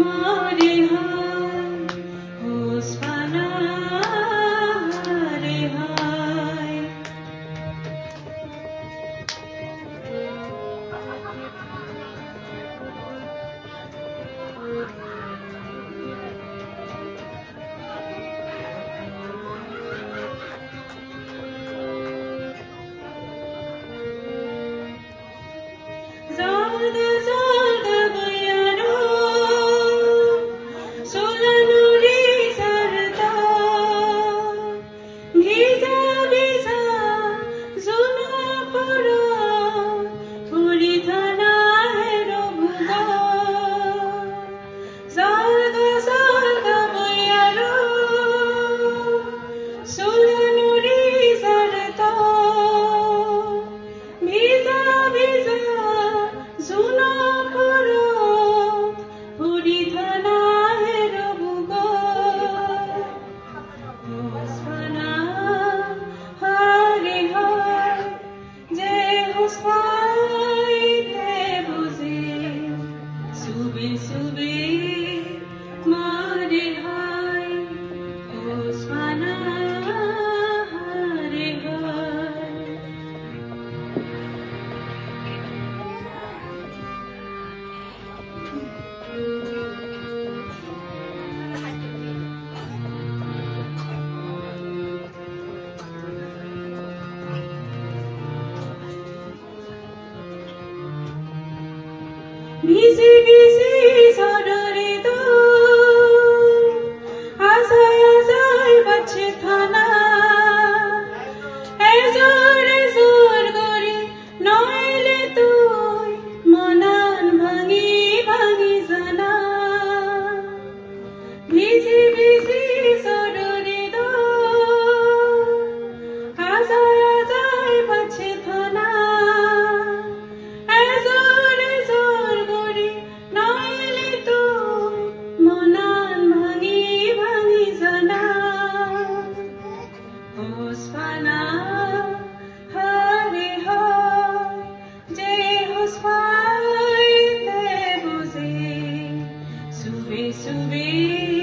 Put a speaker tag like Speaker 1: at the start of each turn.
Speaker 1: मारे हाय होसफाना रे हाय Zalda zalda bayaro solanuri sarta bhiza bhiza zuna pura puri thana hai robga zalda zalda bayaro solanuri sarta bhiza bhiza Zuna parot puri thana hai robga hosfana hare har je hosfai te buze sube sube mare hai hosfana hare har ভিজি ভিজি ঝড়রে তো আশায় আশায় বাজছে থানা এজোর এজোর করে নইলে তুই মনান ভাঙি ভাঙি জানা ভিজি ভিজি ঝড়রে তো আশায় আশায় বাজছে থানা Hosfana hare har je hosfai te buze sube sube